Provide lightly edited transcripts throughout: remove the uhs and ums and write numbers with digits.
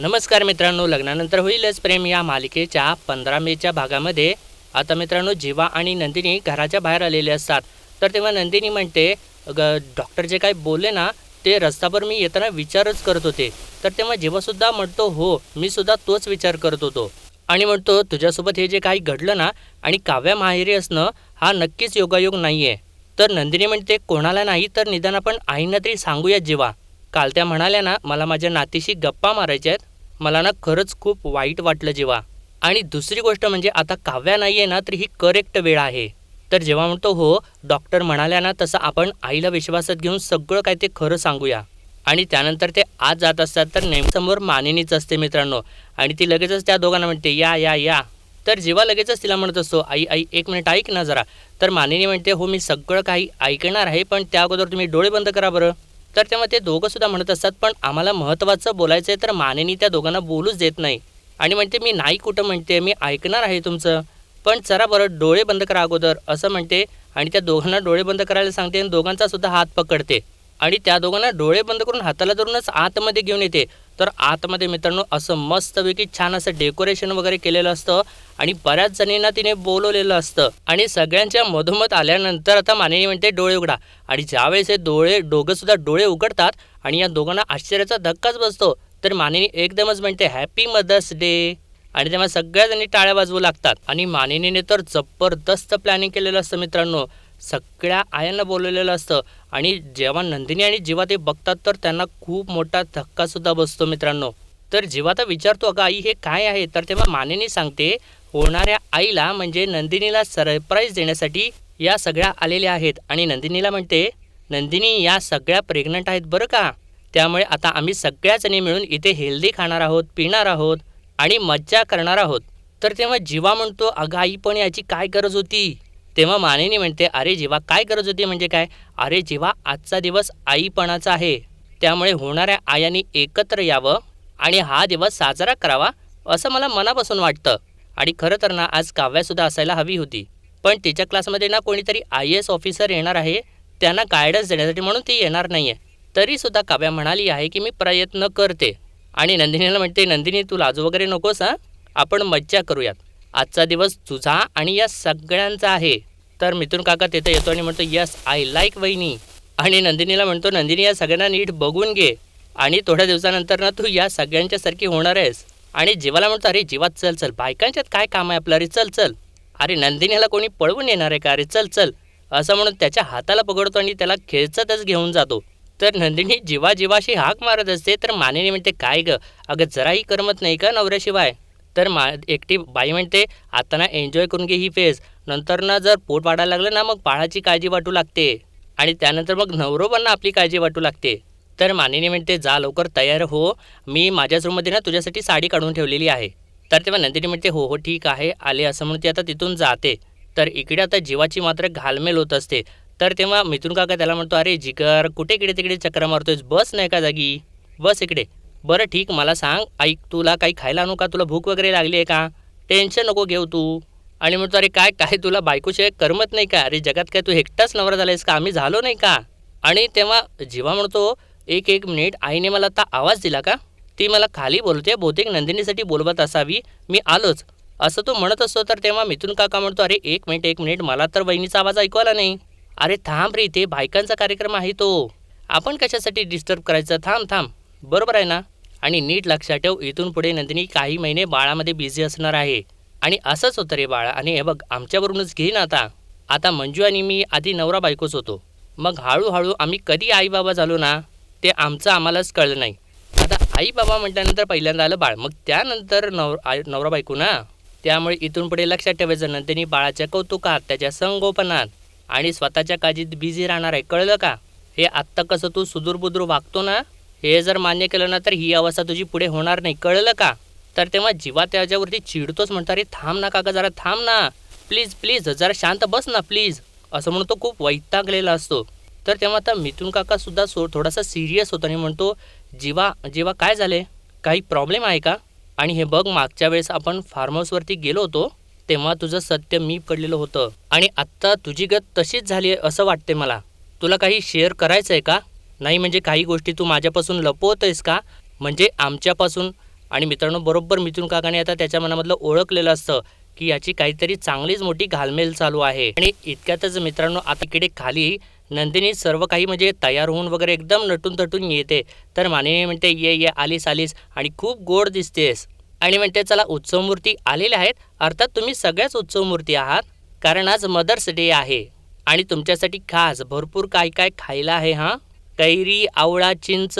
नमस्कार मित्रांनो, लग्नानंतर होईलच प्रेम या मालिकेच्या 15 मेच्या भागामध्ये आता मित्रांनो जीवा आणि नंदिनी घराच्या बाहेर आलेले असतात. तर तेव्हा नंदिनी म्हणते डॉक्टर जे काही बोलले ना ते रस्त्यावर मी येताना विचारच करत होते. तर तेव्हा जीवासुद्धा म्हणतो हो मी सुद्धा तोच विचार करत होतो आणि म्हणतो तुझ्यासोबत हे जे काही घडलं ना आणि काव्या माहेरी असणं हा नक्कीच योगायोग नाही आहे. तर नंदिनी म्हणते कोणाला नाही तर निदान आपण आईंना तरी सांगूया जीवा. काल त्या म्हणाल्या ना मला माझ्या नातीशी गप्पा मारायच्या आहेत. मला ना खरंच खूप वाईट वाटलं जेव्हा. आणि दुसरी गोष्ट म्हणजे आता काव्या नाही आहे ना तर ही करेक्ट वेळ आहे. तर जेव्हा म्हणतो हो डॉक्टर म्हणाल्या ना तसं आपण आईला विश्वासात घेऊन सगळं काय ते खरं सांगूया. आणि त्यानंतर ते आज जात असतात तर नेमसमोर मानिनीच असते मित्रांनो. आणि ती लगेचच त्या दोघांना म्हणते या या या. तर जेव्हा लगेचच तिला म्हणत असतो आई आई एक मिनिट ऐक ना जरा. तर मानिनी म्हणते हो मी सगळं काही ऐकणार आहे पण त्या अगोदर तुम्ही डोळे बंद करा बरं. तर तेव्हा ते दोघंसुद्धा म्हणत असतात पण आम्हाला महत्त्वाचं बोलायचं आहे. तर मानिनी त्या दोघांना बोलूच देत नाही आणि म्हणते मी नाही कुठं म्हणते मी ऐकणार आहे तुमचं पण चला बरं डोळे बंद करा अगोदर असं म्हणते. आणि त्या दोघांना डोळे बंद करायला सांगते आणि दोघांचा सुद्धा हात पकडते आणि त्या दोघांना डोळे बंद करून हाताला धरूनच आतमध्ये घेऊन येते. तर आतमध्ये मित्रांनो असं मस्तपैकी छान असं डेकोरेशन वगैरे केलेलं असतं आणि बऱ्याच जणींना तिने बोलवलेलं असतं. आणि सगळ्यांच्या मधोमध आल्यानंतर आता मानिनी म्हणते डोळे उघडा. आणि ज्यावेळेस हे दोघंसुद्धा डोळे उघडतात आणि या दोघांना आश्चर्याचा धक्काच बसतो. तर मानिनी एकदमच म्हणते हॅपी मदर्स डे. आणि तेव्हा सगळ्याजणी टाळ्या वाजवू लागतात. आणि मानिनीने तर जबरदस्त प्लॅनिंग केलेलं असतं मित्रांनो. सगळ्या आयांना बोलवलेलं असतं आणि जेव्हा नंदिनी आणि जीवा ते बघतात तर त्यांना खूप मोठा धक्कासुद्धा बसतो मित्रांनो. तर जीवा तर विचारतो अगं आई हे काय आहे. तर तेव्हा मानिनी सांगते होणाऱ्या आईला म्हणजे नंदिनीला सरप्राईज देण्यासाठी या सगळ्या आलेल्या आहेत. आणि नंदिनीला म्हणते नंदिनी या सगळ्या प्रेग्नंट आहेत बरं का. त्यामुळे आता आम्ही सगळ्याजणी मिळून इथे हेल्दी खाणार आहोत पिणार आहोत आणि मज्जा करणार आहोत. तर तेव्हा जीवा म्हणतो अगं आई पण याची काय गरज होती. तेव्हा मानिनी म्हणते अरे जीवा काय गरज होती म्हणजे काय. अरे जीवा आजचा दिवस आईपणाचा आहे त्यामुळे होणाऱ्या आयांनी एकत्र यावं आणि हा दिवस साजरा करावा असं मला मनापासून वाटतं. आणि खरं तर ना आज काव्यासुद्धा असायला हवी होती पण तिच्या क्लासमध्ये ना कोणीतरी IAS ऑफिसर येणार आहे त्यांना गायडन्स देण्यासाठी म्हणून ती येणार नाही आहे. तरीसुद्धा काव्या म्हणाली आहे की मी प्रयत्न करते. आणि नंदिनीला म्हणते नंदिनी तू लाजू वगैरे नकोस हां आपण मज्जा करूयात. आजचा दिवस तुझा आणि या सगळ्यांचा आहे. तर मिथुन काका तिथं येतो आणि म्हणतो यस आय लाईक वहिनी. आणि नंदिनीला म्हणतो नंदिनी या सगळ्यांना नीट बघून घे आणि थोड्या दिवसानंतर ना तू या सगळ्यांच्यासारखी होणार आहेस. आणि जीवाला म्हणतो अरे जीवा चल चल बायकांच्यात काय काम आहे आपलं अरे चल चल. अरे नंदिनीला कोणी पळवून येणार आहे का अरे चल चल असं म्हणून त्याच्या हाताला पकडतो आणि त्याला खेचतच घेऊन जातो. तर नंदिनी जीवाशी हाक मारत असते. तर मानिनी म्हणते काय गं अगं जराही करमत नाही का नवऱ्याशिवाय. तर एकटी बाई म्हणते आता ना एन्जॉय करून घे ही फेज नंतर ना जर पोट वाढायला लागलं ना मग बाळाची काळजी वाटू लागते आणि त्यानंतर मग नवरोबांना आपली काळजी वाटू लागते. तर मानिनी म्हणते जा लवकर तयार हो मी माझ्याच रूममध्ये ना तुझ्यासाठी साडी काढून ठेवलेली आहे. तर तेव्हा नंदिनी म्हणते हो हो ठीक आहे आले असं म्हणून ती आता तिथून जाते. तर इकडे आता जीवाची मात्र घालमेल होत असते. तर तेव्हा मिथुन काका त्याला म्हणतो अरे जिगर कुठे इकडे तिकडे चक्रा मारतोयस बस नाही का जागी बस इकडे. बरं ठीक मला सांग ऐक तुला काही खायला आणू का तुला भूक वगैरे लागली आहे का. टेन्शन नको घेऊ तू. आणि म्हणतो अरे काय काय तुला बायकोशिवाय करमत नाही का अरे जगात काय तू एकटाच नवरा झालायस का आम्ही झालो नाही का. आणि तेव्हा जीवा म्हणतो एक मिनिट आईने मला आता आवाज दिला का. ती मला खाली बोलते बहुतेक नंदिनीसाठी बोलवत असावी मी आलोच असं तो म्हणत असतो. तर तेव्हा मिथुन काका म्हणतो अरे एक मिनिट मला तर वहिनीचा आवाज ऐकू आला नाही. अरे थांब रे इथे बायकांचा कार्यक्रम आहे तो आपण कशासाठी डिस्टर्ब करायचं थांब बरोबर आहे ना. आणि नीट लक्षात ठेव इथून पुढे नंदिनी काही महिने बाळामध्ये बिझी असणार आहे. आणि असंच होतं रे बाळा. आणि हे बघ आमच्यावरूनच घे ना आता मंजू आणि मी आधी नवरा बायकोच होतो मग हळूहळू आम्ही कधी आई बाबा झालो ना ते आमचं आम्हालाच कळलं नाही. आता आई बाबा म्हटल्यानंतर पहिल्यांदा आलं बाळ मग त्यानंतर नवरा बायको ना. त्यामुळे इथून पुढे लक्षात ठेवायचं नंदिनी बाळाच्या कौतुकात त्याच्या संगोपनात आणि स्वतःच्या काळजीत बिझी राहणार आहे कळलं का. हे आत्ता कसं तू सुदूरबुदूर वागतो ना हे जर मान्य केलं ना तर ही अवस्था तुझी पुढे होणार नाही कळलं का. तर तेव्हा जीवा त्याच्यावरती चिडतोच म्हणतो अरे थांब ना काका जरा थांब ना प्लीज जरा शांत बस ना प्लीज असं म्हणून तो खूप वैतागलेला असतो. तर तेव्हा आता मिथुन काकासुद्धा थोडासा सिरियस होतो आणि म्हणतो जीवा काय झाले काही प्रॉब्लेम आहे का. आणि हे बघ मागच्या वेळेस आपण फार्म हाऊसवरती गेलो होतो तेव्हा तुझं सत्य मी पडलेलं होतं आणि आत्ता तुझी गत तशीच झाली आहे असं वाटते मला. तुला काही शेअर करायचं आहे का. नाही म्हणजे काही गोष्टी तू माझ्यापासून लपवतोयस का म्हणजे आमच्यापासून आणि मित्रांनो बरोबर मिथुन काकाने आता त्याच्या मनामधलं ओळखलेलं असतं की याची काहीतरी चांगलीच मोठी घालमेल चालू आहे. आणि इतक्यातच मित्रांनो आता इकडे खाली नंदिनी सर्व काही म्हणजे तयार होऊन वगैरे एकदम नटून तटून येते. तर मानिनी म्हणते ये ये आलीस आलीस आणि खूप गोड दिसतेस. आणि म्हणते चला उत्सव मूर्ती आलेल्या आहेत, अर्थात तुम्ही सगळ्याच उत्सव मूर्ती आहात, कारण आज मदर्स डे आहे आणि तुमच्यासाठी खास भरपूर काय काय खायला आहे. हां, कैरी, आवळा, चिंच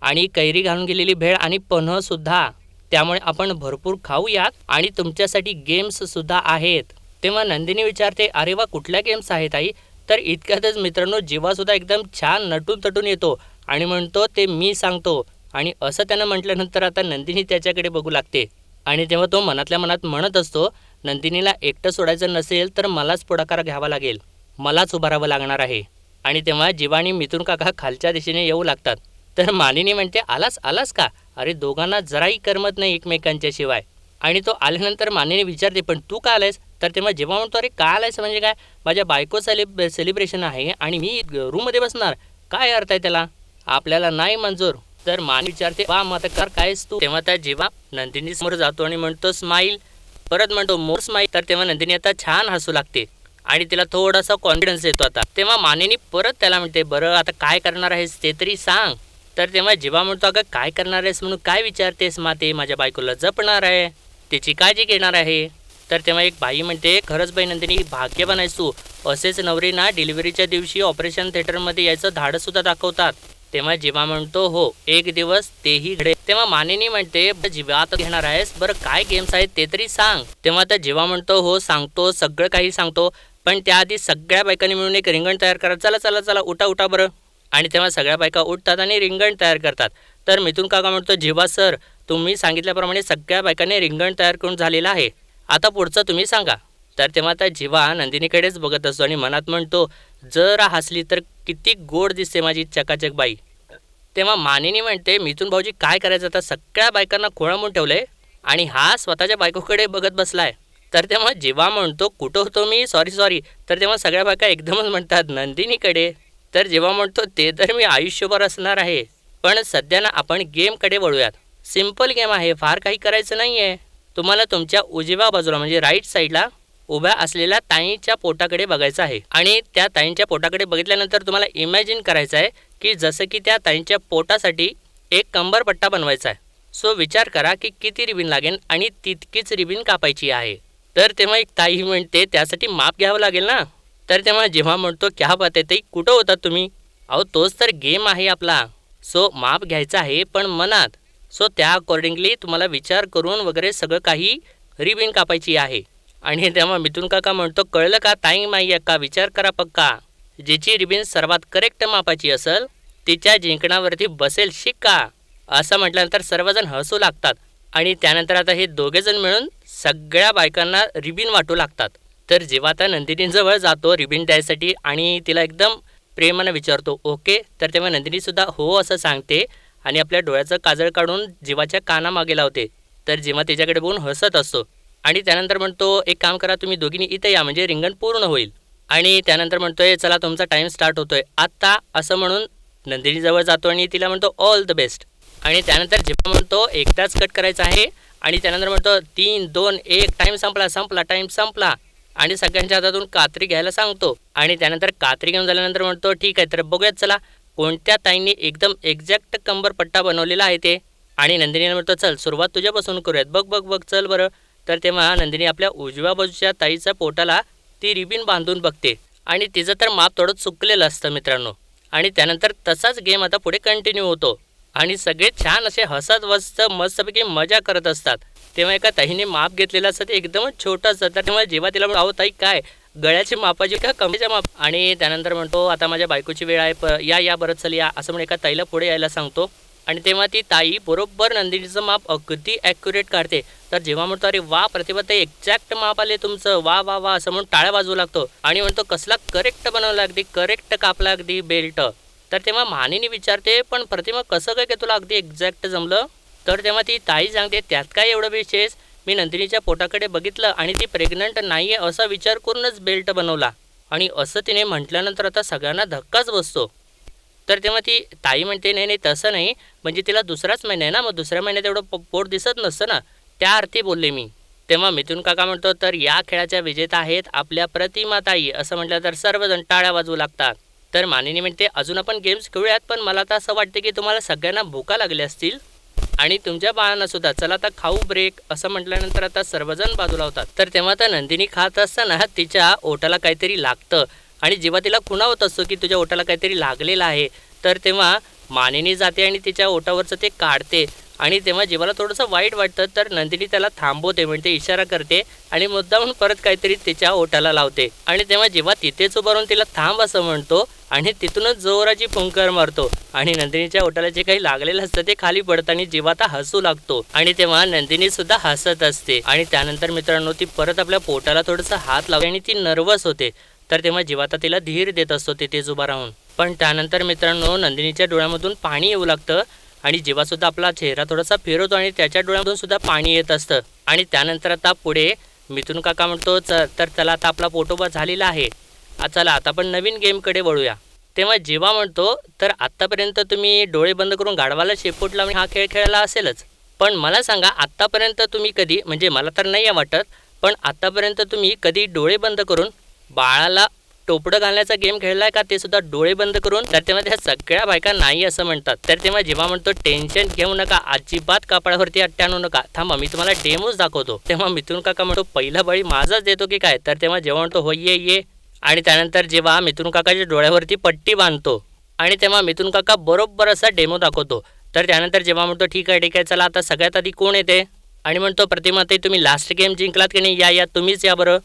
आणि कैरी घालून गेलेली भेळ आणि पन्हंसुद्धा. त्यामुळे आपण भरपूर खाऊयात आणि तुमच्यासाठी गेम्ससुद्धा आहेत. तेव्हा नंदिनी विचारते अरे वा कुठल्या गेम्स आहेत आई. तर इतक्यातच मित्रांनो जीवासुद्धा एकदम छान नटून तटून येतो आणि म्हणतो ते मी सांगतो. आणि असं त्यानं म्हटल्यानंतर आता नंदिनी त्याच्याकडे बघू लागते आणि तेव्हा तो मनातल्या मनात म्हणत असतो नंदिनीला एकटं सोडायचं नसेल तर मलाच पुढाकार घ्यावा लागेल, मलाच उभारावं लागणार आहे. आणि तेव्हा जीवा आणि मिथुन काका खालच्या दिशेने येऊ लागतात. तर मानिनी म्हणते आलास आलास का, अरे दोघांना जराही करमत नाही एकमेकांच्या शिवाय. आणि तो आल्यानंतर मानिनी विचारते पण तू का आलायस. तर तेव्हा जेव्हा म्हणतो अरे का आलायस म्हणजे काय, माझ्या बायको सेलिब्रेशन आहे आणि मी रूममध्ये बसणार, काय अर्थ आहे त्याला, आपल्याला नाही मंजूर. तर मान विचारते वा मग आता कायस तू. तेव्हा त्या जेव्हा नंदिनी समोर जातो आणि म्हणतो स्माईल, परत म्हणतो मोर स्माईल. तर तेव्हा नंदिनी आता छान हसू लागते आणि तिला थोडासा कॉन्फिडन्स येतो आता. तेव्हा मानिनी परत त्याला म्हणते बरं आता काय करणार आहेस ते तरी सांग. तर तेव्हा जेव्हा म्हणतो अगं काय करणार आहेस म्हणून काय विचारतेस माते, माझ्या बायकोला जपणार आहे, तिची काळजी घेणार आहे. तर तेव्हा एक बाई म्हणते खरंच बाई नंदिनी भाग्यवान आहेस तू, असेच नवरे ना डिलिव्हरीच्या दिवशी ऑपरेशन थिएटरमध्ये यायचं धाडससुद्धा दाखवतात. तेव्हा जीवा म्हणतो हो एक दिवस तेही घडेल. तेव्हा मानिनी म्हणते जीवा आता घेणार आहेस, बरं काय गेम्स आहेत ते तरी सांग. तेव्हा आता जीवा म्हणतो हो सांगतो, सगळं काही सांगतो, पण त्याआधी सगळ्या बायकांनी मिळून एक रिंगण तयार करा, चला चला चला उठा उठा बरं. आणि तेव्हा सगळ्या बायका उठतात आणि रिंगण तयार करतात. तर मिथुन काका म्हणतो जीवा सर तुम्ही सांगितल्याप्रमाणे सगळ्या बायकांनी रिंगण तयार करून झालेलं आहे, आता पुढचं तुम्ही सांगा. तर तेव्हा आता जीवा नंदिनीकडेच बघत असतो आणि मनात म्हणतो जरा हसली तर किती गोड दिसते माझी चकाचक बाई. तेव्हा मानिनी म्हणते मिथुन भाऊजी काय करायचं आता, सगळ्या बायकांना खोळंबून ठेवलंय आणि हा स्वतःच्या बायकोकडे बघत बसलाय. तर तेव्हा जीवा म्हणतो कुठं होतो मी, सॉरी सॉरी. तर तेव्हा सगळ्या बायका एकदमच म्हणतात नंदिनीकडे. तर जेव्हा म्हणतो ते तर मी आयुष्यभर असणार आहे, पण सध्या ना आपण गेमकडे वळूयात. सिम्पल गेम आहे, फार काही करायचं नाही आहे. तुम्हाला तुमच्या उजव्या बाजूला म्हणजे राईट साईडला उभ्या असलेल्या ताईंच्या पोटाकडे बघायचं आहे आणि त्या ताईंच्या पोटाकडे बघितल्यानंतर तुम्हाला इमॅजिन करायचं आहे की जसं की त्या ताईंच्या पोटासाठी एक कंबरपट्टा बनवायचा आहे. सो विचार करा की किती रिबीन लागेल आणि तितकीच रिबीन कापायची आहे. तर तेव्हा एक ताई म्हणते त्यासाठी माप घ्यावं लागेल ना. तर तेव्हा जेव्हा म्हणतो क्या बात आहे ताई कुठं होतात तुम्ही, अहो तोच तर गेम आहे आपला. सो माप घ्यायचं आहे पण मनात. सो त्या अकॉर्डिंगली तुम्हाला विचार करून वगैरे सगळं काही रिबीन कापायची आहे. आणि तेव्हा मिथुन काका म्हणतो कळलं का ताई माई का विचार करा पक्का, जिची रिबीन सर्वात करेक्ट मापाची असेल तिच्या जिंकण्यावरती बसेल शिक्का. असं म्हटल्यानंतर सर्वजण हसू लागतात आणि त्यानंतर आता हे दोघेजण मिळून सगळ्या बायकांना रिबीन वाटू लागतात. तर जेव्हा आता नंदिनीजवळ जातो रिबीन द्यायसाठी आणि तिला एकदम प्रेमानं विचारतो ओके. तर तेव्हा नंदिनीसुद्धा हो असं सांगते आणि आपल्या डोळ्याचं काजळ काढून जीवाच्या कानामागे लावते. तर जेव्हा तिच्याकडे बघून हसत असतो आणि त्यानंतर म्हणतो एक काम करा तुम्ही दोघींनी इथे या म्हणजे रिंगण पूर्ण होईल. आणि त्यानंतर म्हणतोय चला तुमचा टाईम स्टार्ट होतोय आत्ता असं म्हणून नंदिनीजवळ जातो आणि तिला म्हणतो ऑल द बेस्ट. आणि त्यानंतर जेव्हा म्हणतो एकदाच कट करायचा आहे आणि त्यानंतर म्हणतो 3 2 1 टाईम संपला संपला टाईम संपला आणि सगळ्यांच्या हातातून कात्री घ्यायला सांगतो. आणि त्यानंतर कात्री घेऊन झाल्यानंतर म्हणतो ठीक आहे तर बघूयात चला कोणत्या ताईंनी एकदम एक्झॅक्ट कंबरपट्टा बनवलेला आहे ते. आणि नंदिनीला म्हणतो चल सुरुवात तुझ्यापासून करूयात, बघ बघ बघ चल बरं. तर तेव्हा नंदिनी आपल्या उजव्या बाजूच्या ताईच्या पोटाला ती रिबीन बांधून बघते आणि तिचं तर माप थोडं चुकलेलं असतं मित्रांनो. आणि त्यानंतर तसाच गेम आता पुढे कंटिन्यू होतो आणि सगळे छान असे हसत वसत मस्तपैकी मजा करत असतात. तेव्हा एका ताईने माप घेतलेलं असतं ते एकदमच छोटं असतं. तर तेव्हा जेव्हा तिला म्हणतो अहो ताई काय गळ्याची मापाची का कमरेच्या माप. आणि त्यानंतर म्हणतो आता माझ्या बायकोची वेळ आहे या या बरं चल या असं म्हणून एका ताईला पुढे यायला सांगतो. आणि तेव्हा ती ताई बरोबर नंदिनीचं माप अगदी ॲक्युरेट काढते. तर जेव्हा म्हणतो अरे वा प्रतिभाताई एक्झॅक्ट माप आले तुमचं, वा वा वा असं म्हणून टाळ्या वाजवू लागतो आणि म्हणतो कसला करेक्ट बनवला, अगदी करेक्ट कापला अगदी बेल्ट. तर तेव्हा मानिनी विचारते पण प्रतिमा कसं काय की तुला अगदी एक्झॅक्ट जमलं. तर तेव्हा ती ताई सांगते त्यात काय एवढं विशेष, मी नंदिनीच्या पोटाकडे बघितलं आणि ती प्रेग्नंट नाही आहे असा विचार करूनच बेल्ट बनवला. आणि असं तिने म्हटल्यानंतर आता सगळ्यांना धक्काच बसतो. तर तेव्हा ती ताई म्हणते, नाही नाही तसं नाही, म्हणजे तिला दुसराच महिना आहे ना, मग दुसऱ्या महिन्यात एवढं पोट दिसत नसतं ना, त्या अर्थी बोलले मी. तेव्हा मिथुन काका म्हणतो, तर या खेळाच्या विजेता आहेत आपल्या प्रतिमा ताई. असं म्हटलं तर सर्वजण टाळ्या वाजवू लागतात. तर मानिनी म्हणते, अजून आपण गेम्स खेळूयात, पण मला तर असं वाटते की तुम्हाला सगळ्यांना भुका लागल्या असतील आणि तुमच्या बाळांना सुद्धा. चला आता खाऊ ब्रेक. असं म्हटल्यानंतर आता सर्वजण बाजूला होतात. तर तेव्हा तर नंदिनी खात असताना तिच्या ओठाला काहीतरी लागतं आणि जेव्हा तिला खुणावत असतो की तुझ्या ओठाला काहीतरी लागलेलं आहे, तर तेव्हा मानिनी जाते आणि तिच्या ओठावरचं ते काढते. आणि तेव्हा जीवाला थोडंसं वाईट वाटतं, तर नंदिनी त्याला थांबवते, म्हणजे इशारा करते आणि मुद्दामून परत काहीतरी तिच्या ओठाला लावते. आणि तेव्हा जेव्हा तिथेच उभं राहून तिला थांब असं म्हणतो आणि तिथूनच जोराची फुंकर मारतो आणि नंदिनीच्या ओठाला जे काही लागलेलं असतं ते खाली पडतं आणि जीवा आता हसू लागतो. आणि तेव्हा नंदिनी सुद्धा हसत असते. आणि त्यानंतर मित्रांनो ती परत आपल्या पोटाला थोडंसं हात लावते आणि ती नर्वस होते. तर तेव्हा जीवाता तिला धीर देत असतो तिथेच उभा राहून. पण त्यानंतर मित्रांनो नंदिनीच्या डोळ्यामधून पाणी येऊ लागतं आणि जीवासुद्धा आपला चेहरा थोडासा फिरवतो आणि त्याच्या डोळ्यामधून सुद्धा पाणी येत असतं. आणि त्यानंतर आता पुढे मिथुन काका म्हणतो, तर चला आता आपला पोटोबा झालेला आहे, चला आता आपण नवीन गेमकडे वळूया. तेव्हा जीवा म्हणतो, तर आत्तापर्यंत तुम्ही डोळे बंद करून गाढवाला शेपूट लावून हा खेळ खेळला असेलच, पण मला सांगा आत्तापर्यंत तुम्ही कधी, म्हणजे मला तर नाही वाटत, पण आत्तापर्यंत तुम्ही कधी डोळे बंद करून बाळाला टोपडं घालण्याचा गेम खेळलाय का, ते सुद्धा डोळे बंद करून. तर तेव्हा त्या सगळ्या बायका नाही असं म्हणतात. तर तेव्हा जेव्हा म्हणतो टेन्शन घेऊ नका, अजिबात कपाळावरती अट्टे आणू नका, थांबा मी तुम्हाला डेमोच दाखवतो. तेव्हा मिथुन काका म्हणतो, पहिला बळी माझाच देतो की काय. तर तेव्हा जेव्हा म्हणतो हो ये. आणि त्यानंतर जेव्हा मिथुन काकाच्या डोळ्यावरती पट्टी बांधतो आणि तेव्हा मिथुन काका बरोबर असा डेमो दाखवतो. तर त्यानंतर जेव्हा म्हणतो ठीक आहे चला आता सगळ्यात आधी कोण येते, आणि म्हणतो प्रतिमाताई तुम्ही लास्ट गेम जिंकलात की नाही, या तुम्हीच या बरं.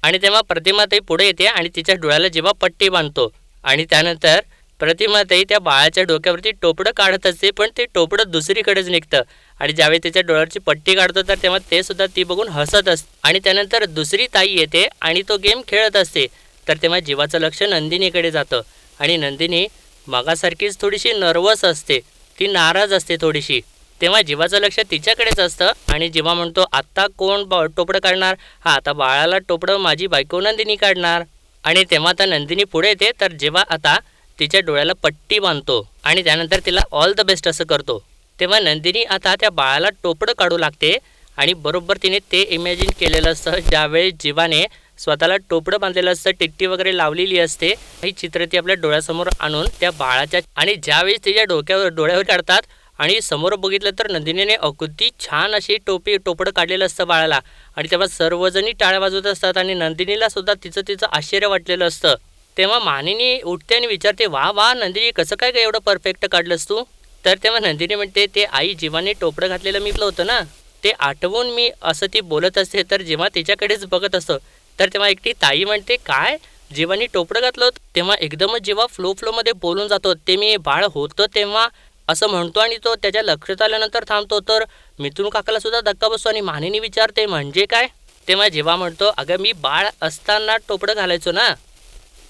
आणि तेव्हा प्रतिमाताई पुढे येते आणि तिच्या डोळ्याला जेव्हा पट्टी बांधतो आणि त्यानंतर प्रतिमाताई त्या बाळाच्या डोक्यावरती टोपडं काढत असते, पण ते टोपडं दुसरीकडेच निघतं. आणि ज्यावेळी त्याच्या डोळ्यावरची पट्टी काढतो तर तेव्हा ते सुद्धा ती बघून हसत असते. आणि त्यानंतर दुसरी ताई येते आणि तो गेम खेळत असते. तर तेव्हा जीवाचं लक्ष नंदिनीकडे जातं आणि नंदिनी मगासारखीच थोडीशी नर्वस असते, ती नाराज असते थोडीशी. तेव्हा जीवाचं लक्ष तिच्याकडेच असतं आणि जेव्हा म्हणतो आत्ता कोण टोपडं काढणार, हा आता बाळाला टोपडं माझी बायको नंदिनी काढणार. आणि तेव्हा आता नंदिनी पुढे येते, तर जेव्हा आता तिच्या डोळ्याला पट्टी बांधतो आणि त्यानंतर तिला ऑल द बेस्ट असं करतो, तेव्हा नंदिनी आता त्या बाळाला टोपडं काढू लागते. आणि बरोबर तिने ते इमॅजिन केलेलं असतं ज्यावेळी जीवाने स्वतःला टोपडं बांधलेलं असतं, टिकटी वगैरे लावलेली असते, ही चित्र ती आपल्या डोळ्यासमोर आणून त्या बाळाच्या, आणि ज्यावेळी तिच्या डोळ्यावर काढतात आणि समोर बघितलं तर नंदिनीने अगदी छान अशी टोपडं काढलेलं असतं बाळाला. आणि तेव्हा सर्वजणी टाळ्या वाजवत असतात आणि नंदिनीला सुद्धा तिचं आश्चर्य वाटलेलं असतं. तेव्हा मानिनी उठते आणि विचारते, वा नंदिनी कसं काय एवढं परफेक्ट काढलंस तू. तर तेव्हा नंदिनी म्हणते, ते आई जीवाने टोपडं घातलेलं मी होतं ना, ते आठवून मी असं ती बोलत असते. तर जेव्हा तिच्याकडेच बघत असतो तर तेव्हा एकटी ताई म्हणते, काय जीवाने टोपडं घातलं होतं. तेव्हा एकदमच जेव्हा फ्लोमध्ये बोलून जातो, ते मी बाळ होतं तेव्हा असं म्हणतो आणि तो त्याच्या लक्षात आल्यानंतर थांबतो. तर मिथुन काकाला सुद्धा धक्का बसतो आणि मानिनी विचारते, म्हणजे काय. तेव्हा जेव्हा म्हणतो, अगं मी बाळ असताना टोपडं घालायचो ना.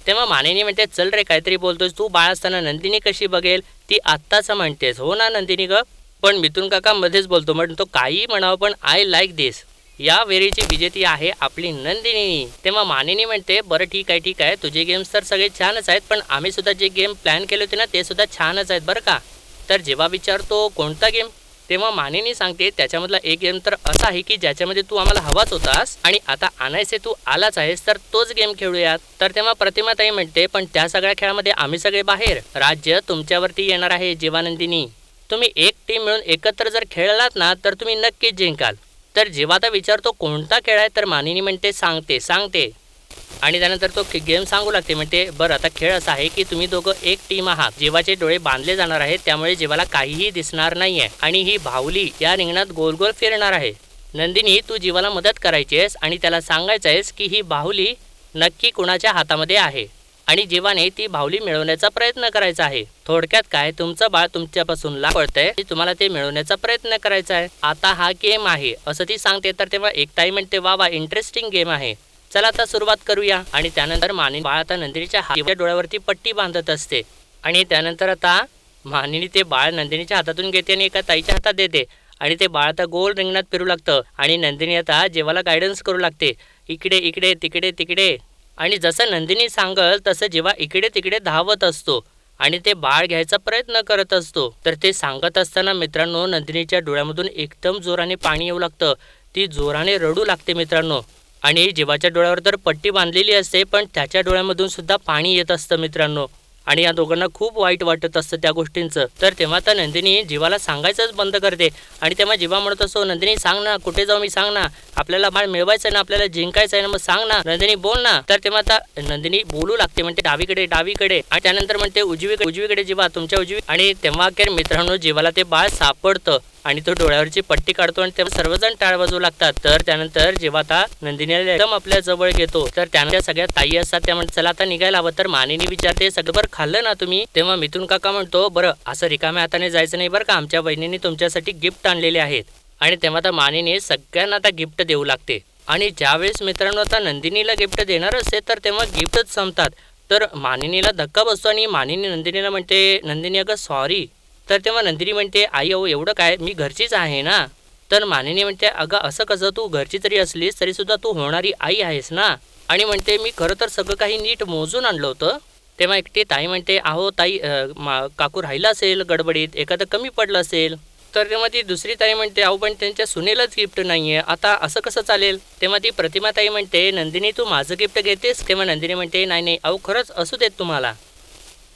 तेव्हा मानिनी म्हणते, चल रे काहीतरी बोलतोस तू, बाळ असताना नंदिनी कशी बघेल, ती आत्ताच म्हणतेस हो ना नंदिनी ग. पण मिथुन काका मध्येच बोलतो, म्हणतो काही म्हणावं पण आय लाईक दिस, या वेरीची विजेती आहे आपली नंदिनी. तेव्हा मानिनी म्हणते, बरं ठीक आहे, तुझे गेम्स तर सगळे छानच आहेत, पण आम्ही सुद्धा जे गेम प्लॅन केले होते ना ते सुद्धा छानच आहेत बरं का. तर जेव्हा विचारतो कोणता गेम, तेव्हा मानिनी सांगते, त्याच्यामधला एक गेम तर असा आहे की ज्याच्यामध्ये तू आम्हाला हवाच होतास आणि आता आणायचे तू आलाच आहेस, तर तोच गेम खेळूयात. तर तेव्हा प्रतिमाताई म्हणते, पण त्या सगळ्या खेळामध्ये आम्ही सगळे बाहेर, राज्य तुमच्यावरती येणार आहे जीवानंदिनी. तुम्ही एक टीम मिळून एकत्र जर खेळलात ना तर तुम्ही नक्कीच जिंकाल. तर जेव्हा आता विचारतो कोणता खेळ आहे, तर मानिनी म्हणते सांगते. आणि त्यानंतर तो गेम सांगू लागते, म्हणते बरं आता खेळ असा आहे की तुम्ही दोघं एक टीम आहात, जीवाचे डोळे बांधले जाणार आहेत, त्यामुळे जीवाला काहीही दिसणार नाहीये आणि ही बाहुली या रिंगणात गोल गोल फिरणार आहे. नंदिनी तू जीवाला मदत करायची आहेस आणि त्याला सांगायचं आहेस की ही बाहुली नक्की कुणाच्या हातामध्ये आहे आणि जीवाने ती बाहुली मिळवण्याचा प्रयत्न करायचा आहे. थोडक्यात काय, तुमचं बाळ तुमच्यापासून लांब पडतंय, तुम्हाला ते मिळवण्याचा प्रयत्न करायचा आहे. आता हा गेम आहे असं ती सांगते. तर तेव्हा एक ताई म्हणते, वा इंटरेस्टिंग गेम आहे, चला आता सुरुवात करूया. आणि त्यानंतर मानिनी बाळ आता नंदिनीच्या डोळ्यावरती पट्टी बांधत असते आणि त्यानंतर आता मानिनी ते बाळ नंदिनीच्या हातातून घेते आणि एका ताईच्या हातात देते आणि ते बाळ आता गोल रिंगणात फिरू लागतं आणि नंदिनी आता जेवाला गायडन्स करू लागते, इकडे तिकडे. आणि जसं नंदिनी सांगल तसं जेव्हा इकडे तिकडे धावत असतो आणि ते बाळ घ्यायचा प्रयत्न करत असतो. तर ते सांगत असताना मित्रांनो नंदिनीच्या डोळ्यामधून एकदम जोराने पाणी येऊ लागतं. ती जोराने रडू लागते मित्रांनो. आणि जीवाच्या डोळ्यावर तर पट्टी बांधलेली असते, पण त्याच्या डोळ्यामधून सुद्धा पाणी येत असतं मित्रांनो. आणि या दोघांना खूप वाईट वाटत असतं त्या गोष्टींचं. तर तेव्हा तर नंदिनी जीवाला सांगायचंच बंद करते आणि तेव्हा जीवा म्हणत असतो, नंदिनी सांग ना, कुठे जाऊ मी, सांग ना, आपल्याला बाळ मिळवायचं आहे ना, आपल्याला जिंकायचं आहे ना, मग सांग ना नंदिनी, बोल ना. तर तेव्हा आता नंदिनी बोलू लागते, म्हणते डावीकडे डावीकडे, आणि त्यानंतर म्हणते उजवीकडे उजवीकडे जीवा, तुमच्या उजवी. आणि तेव्हा अखेर मित्रांनो जीवाला ते बाळ सापडतं आणि तो डोळ्यावरची पट्टी काढतो आणि तेव्हा सर्वजण टाळ वाजवू लागतात. तर त्यानंतर जेव्हा आता नंदिनीला एकदम आपल्या जवळ घेतो, तर त्यानंतर सगळ्या ताई असतात, त्या म्हणतात चला आता निघायला हवं. तर मानिनी विचारते, सगळं बरं खाल्लं ना तुम्ही? तेव्हा मिथुन काका म्हणतो, बरं असं रिकाम्या हाताने जायचं नाही बरं का, आमच्या बहिणीने तुमच्यासाठी गिफ्ट आणलेले आहेत. आणि तेव्हा आता मानिनी सगळ्यांना आता गिफ्ट देऊ लागते. आणि ज्यावेळेस मित्रांनो आता नंदिनीला गिफ्ट देणार असते, तर तेव्हा गिफ्टच संपतात. तर मानिनीला धक्का बसतो आणि मानिनी नंदिनीला म्हणते, नंदिनी अगं सॉरी. तर तेव्हा नंदिनी म्हणते, आई अहो एवढं काय, मी घरचीच आहे ना. तर मानिनी म्हणते, अगं असं कसं, तू घरची जरी असलीस तरी सुद्धा तू होणारी आई आहेस ना. आणि म्हणते, मी खरं तर सगळं काही नीट मोजून आणलं होतं. तेव्हा एकटी ताई म्हणते, अहो ताई काकू राहिला असेल गडबडीत, एखादं कमी पडलं असेल. तर तेव्हा ती दुसरी ताई म्हणते, अहो पण त्यांच्या सुनेलाच गिफ्ट नाही आहे, आता असं कसं चालेल. तेव्हा ती प्रतिमा ताई म्हणते, नंदिनी तू माझं गिफ्ट घेतेस. तेव्हा नंदिनी म्हणते, नाही नाही अहो खरंच असू देत तुम्हाला.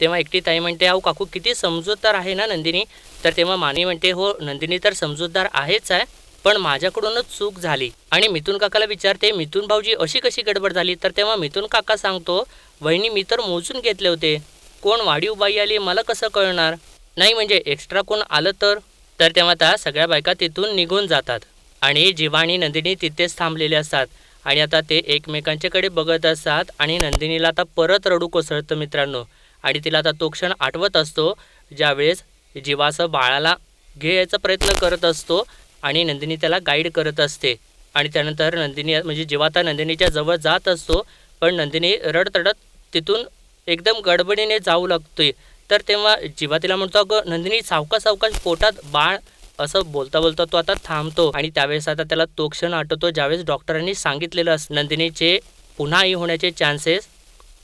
तेव्हा एकटी ताई म्हणते, अहो काकू किती समजूतदार आहे ना नंदिनी. तर तेव्हा मानी म्हणते, हो नंदिनी तर समजूतदार आहेच आहे, पण माझ्याकडूनच चूक झाली. आणि मिथुन काकाला विचारते, मिथुन भाऊजी अशी कशी गडबड झाली. तर तेव्हा मिथुन काका सांगतो, वहिनी मी तर मोजून घेतले होते, कोण वाढीव बाई आली मला कसं कळणार, नाही म्हणजे एक्स्ट्रा कोण आलं तर. तर तेव्हा त्या सगळ्या बायका तिथून निघून जातात आणि जीवा आणि नंदिनी तिथेच थांबलेले असतात. आणि आता ते एकमेकांच्याकडे बघत असतात आणि नंदिनीला आता परत रडू कोसळतं मित्रांनो. आणि तिला आता तो क्षण आठवत असतो ज्यावेळेस जीवा असं बाळाला घ्यायचा प्रयत्न करत असतो आणि नंदिनी त्याला गाईड करत असते. आणि त्यानंतर नंदिनी म्हणजे जीवा आता नंदिनीच्या जवळ जात असतो, पण नंदिनी रडतडत तिथून एकदम गडबडीने जाऊ लागते. तर तेव्हा जीवा तिला म्हणतो, अगं नंदिनी सावकाश सावकाश, पोटात बाळ. असं बोलता बोलता तो आता थांबतो आणि त्यावेळेस आता त्याला तो क्षण आठवतो ज्यावेळेस डॉक्टरांनी सांगितलेलं नंदिनीचे पुन्हा आई होण्याचे चान्सेस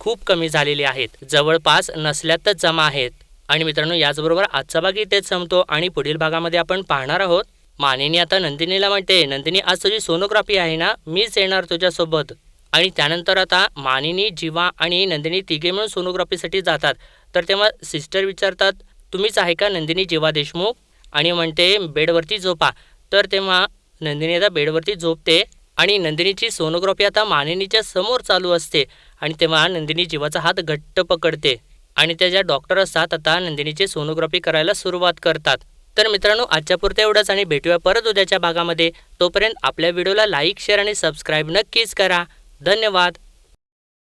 खूप कमी झालेले आहेत, जवळपास नसल्यातच जमा आहेत. आणि मित्रांनो याचबरोबर आजचा भाग इथेच संपतो आणि पुढील भागामध्ये आपण पाहणार आहोत. मानिनी आता नंदिनीला म्हणते, नंदिनी आज तुझी सोनोग्राफी आहे ना, मीच येणार तुझ्यासोबत. आणि त्यानंतर आता मानिनी, जीवा आणि नंदिनी तिघे मिळून सोनोग्राफीसाठी जातात. तर तेव्हा सिस्टर विचारतात, तुम्हीच आहे का नंदिनी जीवा देशमुख. आणि म्हणते बेडवरती झोपा. तर तेव्हा नंदिनी आता बेडवरती झोपते आणि नंदिनीची सोनोग्राफी आता मानिनीच्या समोर चालू असते. आणि तेव्हा नंदिनी जीवाचा हात घट्ट पकडते आणि त्या ज्या डॉक्टर असतात आता नंदिनीची सोनोग्राफी करायला सुरुवात करतात. तर मित्रांनो आजच्या पुरतं एवढंच आणि भेटूया परत उद्याच्या भागामध्ये. तोपर्यंत आपल्या व्हिडिओला लाईक, शेअर आणि सबस्क्राईब नक्कीच करा. धन्यवाद.